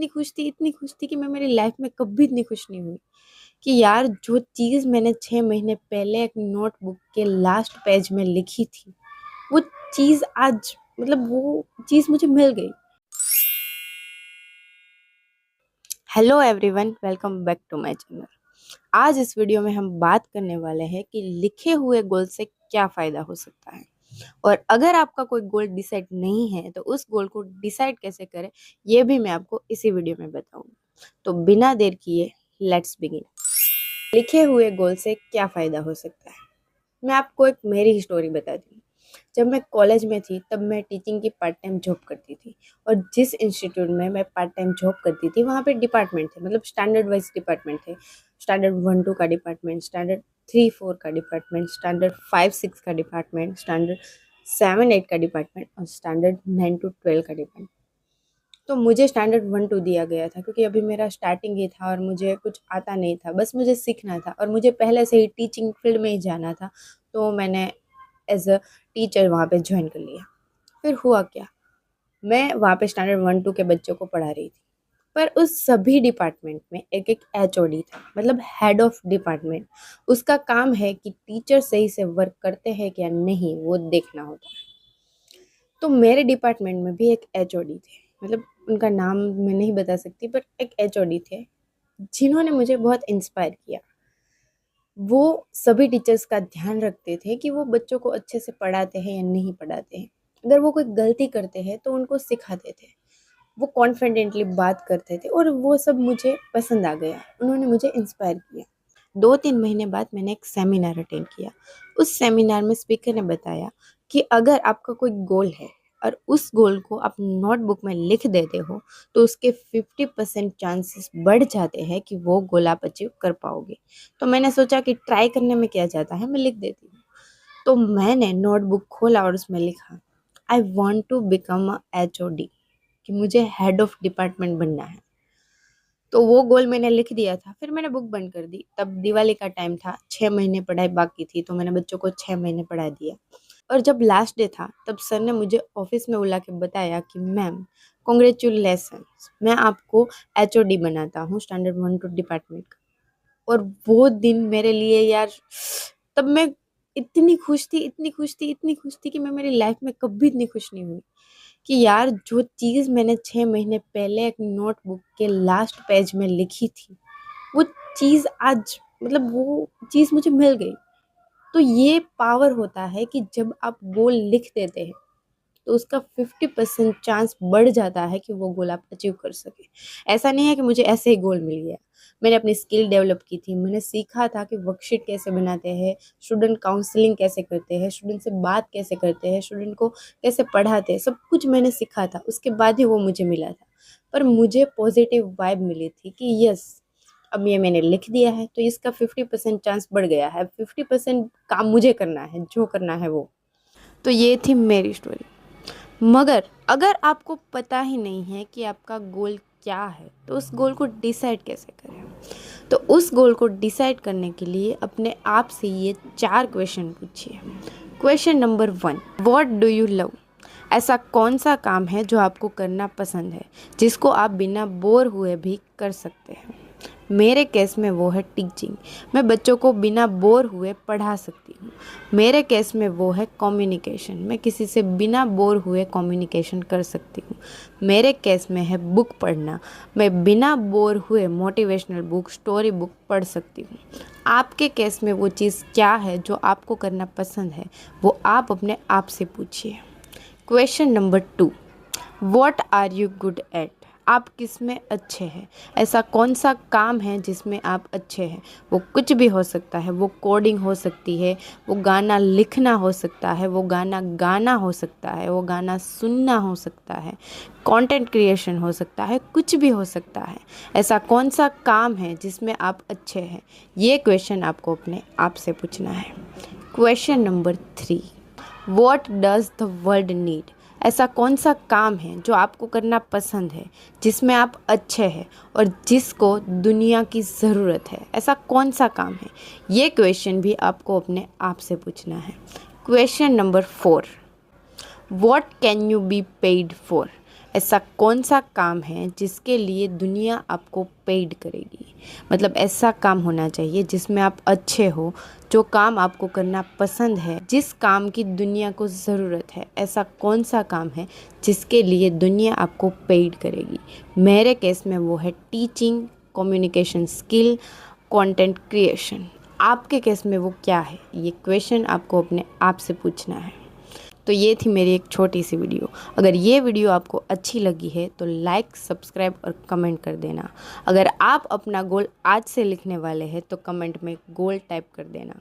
इतनी खुश थी कि मैं मेरी लाइफ में कभी इतनी खुश नहीं हुई कि यार जो चीज़ मैंने 6 महीने पहले एक नोटबुक के लास्ट पेज में लिखी थी, वो चीज़ आज मतलब वो चीज़ मुझे मिल गई। Hello everyone, welcome back to my channel. आज इस वीडियो में हम बात करने वाले हैं कि लिखे हुए गोल से क्या फ़ायदा हो सकता है, और अगर आपका कोई गोल डिसाइड नहीं है तो उस गोल को डिसाइड कैसे करें, ये भी मैं आपको इसी वीडियो में बताऊंगी। तो बिना देर किए लेट्स बिगिन। लिखे हुए गोल से क्या फ़ायदा हो सकता है, मैं आपको एक मेरी स्टोरी बताती हूँ। जब मैं कॉलेज में थी तब मैं टीचिंग की पार्ट टाइम जॉब करती थी, और जिस इंस्टीट्यूट में मैं पार्ट टाइम जॉब करती थी वहाँ पे डिपार्टमेंट थे, मतलब स्टैंडर्ड वाइज डिपार्टमेंट थे। स्टैंडर्ड 1-2 का डिपार्टमेंट, स्टैंडर्ड 3-4 का डिपार्टमेंट, स्टैंडर्ड 5-6 का डिपार्टमेंट, स्टैंडर्ड 7-8 का डिपार्टमेंट और स्टैंडर्ड 9-12 का डिपार्टमेंट। तो मुझे स्टैंडर्ड 1-2 दिया गया था क्योंकि अभी मेरा स्टार्टिंग ही था और मुझे कुछ आता नहीं था, बस मुझे सीखना था और मुझे पहले से ही टीचिंग फील्ड में ही जाना था। तो मैंने एज अ टीचर वहाँ पे ज्वाइन कर लिया। फिर हुआ क्या, मैं वहाँ पे स्टैंडर्ड 1-2 के बच्चों को पढ़ा रही थी, पर उस सभी डिपार्टमेंट में एक एक एचओडी था, मतलब हेड ऑफ डिपार्टमेंट। उसका काम है कि टीचर सही से वर्क करते हैं क्या नहीं, वो देखना होता है। तो मेरे डिपार्टमेंट में भी एक एचओडी थे, मतलब उनका नाम मैं नहीं बता सकती, पर एक एचओडी थे जिन्होंने मुझे बहुत इंस्पायर किया। वो सभी टीचर्स का ध्यान रखते थे कि वो बच्चों को अच्छे से पढ़ाते हैं या नहीं पढ़ाते हैं। अगर वो कोई गलती करते हैं तो उनको सिखाते थे। वो कॉन्फिडेंटली बात करते थे और वो सब मुझे पसंद आ गया। उन्होंने मुझे इंस्पायर किया। 2-3 महीने बाद मैंने एक सेमिनार अटेंड किया। उस सेमिनार में स्पीकर ने बताया कि अगर आपका कोई गोल है और उस गोल को आप नोटबुक में लिख देते हो तो उसके 50% चांसेस बढ़ जाते हैं कि वो गोल आप अचीव कर पाओगे। तो मैंने सोचा कि ट्राई करने में क्या जाता है, मैं लिख देती हूँ। तो मैंने नोटबुक खोला और उसमें लिखा, I want to become a HOD, कि मुझे हेड ऑफ डिपार्टमेंट बनना है। तो वो गोल मैंने लिख दिया था। फिर मैंने बुक बंद कर दी। तब दिवाली का टाइम था, 6 महीने पढ़ाई बाकी थी, तो मैंने बच्चों को 6 महीने पढ़ा दिया। और जब लास्ट डे था तब सर ने मुझे ऑफिस में बुला के बताया कि मैम, कॉन्ग्रेचुलेसन्स, मैं आपको HOD बनाता हूँ स्टैंडर्ड 1-2 डिपार्टमेंट का। और वो दिन मेरे लिए यार, तब मैं इतनी खुश थी कि मैं मेरी लाइफ में कभी इतनी खुश नहीं हुई कि यार जो चीज़ मैंने 6 महीने पहले एक नोटबुक के लास्ट पेज में लिखी थी, वो चीज़ आज मतलब वो चीज़ मुझे मिल गई। तो ये पावर होता है कि जब आप गोल लिख देते हैं तो उसका 50% चांस बढ़ जाता है कि वो गोल आप अचीव कर सके। ऐसा नहीं है कि मुझे ऐसे ही गोल मिल गया। मैंने अपनी स्किल डेवलप की थी, मैंने सीखा था कि वर्कशीट कैसे बनाते हैं, स्टूडेंट काउंसलिंग कैसे करते हैं, स्टूडेंट से बात कैसे करते हैं, स्टूडेंट को कैसे पढ़ाते हैं, सब कुछ मैंने सीखा था। उसके बाद ही वो मुझे मिला था। पर मुझे पॉजिटिव वाइब मिली थी कि यस, अब ये मैंने लिख दिया है तो इसका 50% चांस बढ़ गया है। 50% काम मुझे करना है, जो करना है वो। तो ये थी मेरी स्टोरी। मगर अगर आपको पता ही नहीं है कि आपका गोल क्या है तो उस गोल को डिसाइड कैसे करें। तो उस गोल को डिसाइड करने के लिए अपने आप से ये 4 क्वेश्चन पूछिए। Question number 1, what do you love? ऐसा कौन सा काम है जो आपको करना पसंद है, जिसको आप बिना बोर हुए भी कर सकते हैं? मेरे केस में वो है टीचिंग। मैं बच्चों को बिना बोर हुए पढ़ा सकती हूँ। मेरे केस में वो है कम्युनिकेशन। मैं किसी से बिना बोर हुए कम्युनिकेशन कर सकती हूँ। मेरे केस में है बुक पढ़ना। मैं बिना बोर हुए मोटिवेशनल बुक, स्टोरी बुक पढ़ सकती हूँ। आपके केस में वो चीज़ क्या है जो आपको करना पसंद है, वो आप अपने आप से पूछिए। Question number 2, what are you good at? आप किस में अच्छे हैं? ऐसा कौन सा काम है जिसमें आप अच्छे हैं? वो कुछ भी हो सकता है। वो कोडिंग हो सकती है, वो गाना लिखना हो सकता है, वो गाना गाना हो सकता है, वो गाना सुनना हो सकता है, कंटेंट क्रिएशन हो सकता है, कुछ भी हो सकता है। ऐसा कौन सा काम है जिसमें आप अच्छे हैं? ये क्वेश्चन आपको अपने आप से पूछना है। Question number 3, what does the world need? ऐसा कौन सा काम है जो आपको करना पसंद है, जिसमें आप अच्छे हैं और जिसको दुनिया की ज़रूरत है? ऐसा कौन सा काम है? ये क्वेश्चन भी आपको अपने आप से पूछना है। Question number 4, what can you be paid for? ऐसा कौन सा काम है जिसके लिए दुनिया आपको पेड करेगी? मतलब ऐसा काम होना चाहिए जिसमें आप अच्छे हो, जो काम आपको करना पसंद है, जिस काम की दुनिया को ज़रूरत है। ऐसा कौन सा काम है जिसके लिए दुनिया आपको पेड करेगी? मेरे केस में वो है teaching, communication skill, content creation. आपके केस में वो क्या है? ये क्वेश्चन आपको अपने आप से पूछना है। तो ये थी मेरी एक छोटी सी वीडियो। अगर ये वीडियो आपको अच्छी लगी है तो लाइक, सब्सक्राइब और कमेंट कर देना। अगर आप अपना गोल आज से लिखने वाले हैं तो कमेंट में गोल टाइप कर देना।